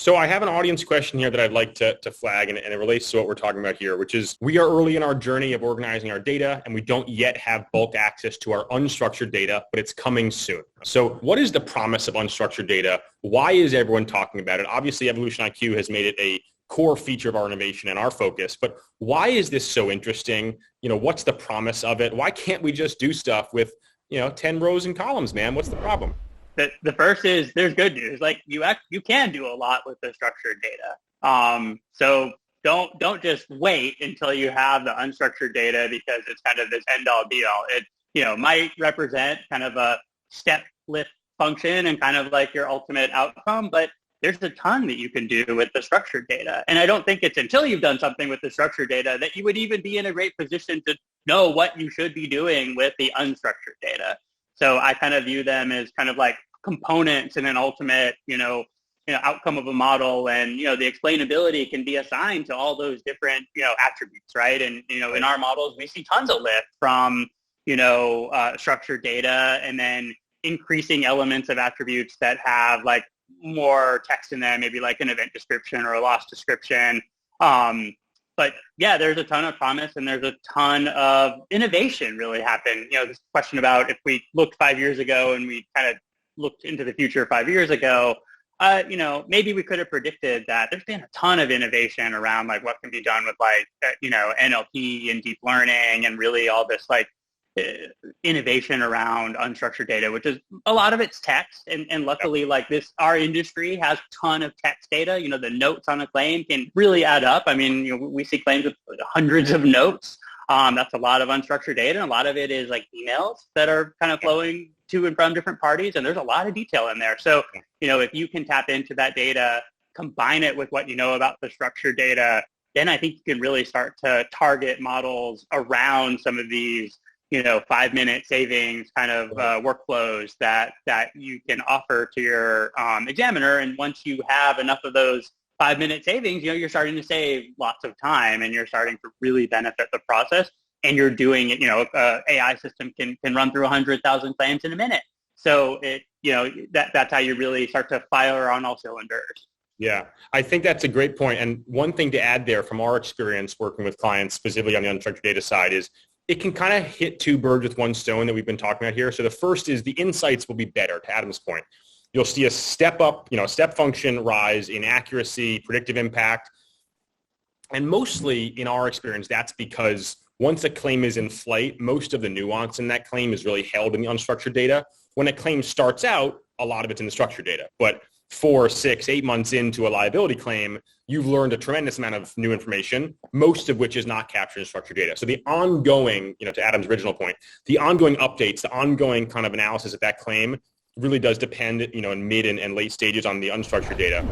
So I have an audience question here that I'd like to flag, and it relates to what we're talking about here, which is we are early in our journey of organizing our data, and we don't yet have bulk access to our unstructured data, but it's coming soon. So what is the promise of unstructured data? Why is everyone talking about it? Obviously, EvolutionIQ has made it a core feature of our innovation and our focus, but why is this so interesting? What's the promise of it? Why can't we just do stuff with 10 rows and columns, man? What's the problem? The first is there's good news. Like you can do a lot with the structured data. So don't just wait until you have the unstructured data because it's kind of this end all be all. It might represent kind of a step lift function and kind of like your ultimate outcome, but there's a ton that you can do with the structured data. And I don't think it's until you've done something with the structured data that you would even be in a great position to know what you should be doing with the unstructured data. So I kind of view them as kind of like components in an ultimate, outcome of a model, and the explainability can be assigned to all those different attributes, right? And in our models we see tons of lift from structured data, and then increasing elements of attributes that have like more text in them, maybe like an event description or a loss description. But yeah, there's a ton of promise and there's a ton of innovation really happened. This question about if we looked 5 years ago and we kind of looked into the future 5 years ago, maybe we could have predicted that there's been a ton of innovation around like what can be done with like, NLP and deep learning and really all this like innovation around unstructured data, which is a lot of it's text. And luckily like our industry has a ton of text data. The notes on a claim can really add up. I mean, we see claims with hundreds of notes. That's a lot of unstructured data. And a lot of it is like emails that are kind of flowing to and from different parties. And there's a lot of detail in there. So, if you can tap into that data, combine it with what you know about the structured data, then I think you can really start to target models around some of these 5-minute savings kind of workflows that you can offer to your examiner. And once you have enough of those 5-minute savings, you're starting to save lots of time and you're starting to really benefit the process. And you're doing it, AI system can run through 100,000 claims in a minute. So that's how you really start to fire on all cylinders. Yeah, I think that's a great point. And one thing to add there from our experience working with clients specifically on the unstructured data side is it can kind of hit two birds with one stone that we've been talking about here. So the first is the insights will be better, to Adam's point. You'll see a step up, step function rise in accuracy, predictive impact. And mostly in our experience, that's because once a claim is in flight, most of the nuance in that claim is really held in the unstructured data. When a claim starts out, a lot of it's in the structured data. But 4, 6, 8 months into a liability claim, you've learned a tremendous amount of new information, most of which is not captured in structured data. So the ongoing, to Adam's original point, the ongoing updates, the ongoing kind of analysis of that claim really does depend, in mid and late stages on the unstructured data.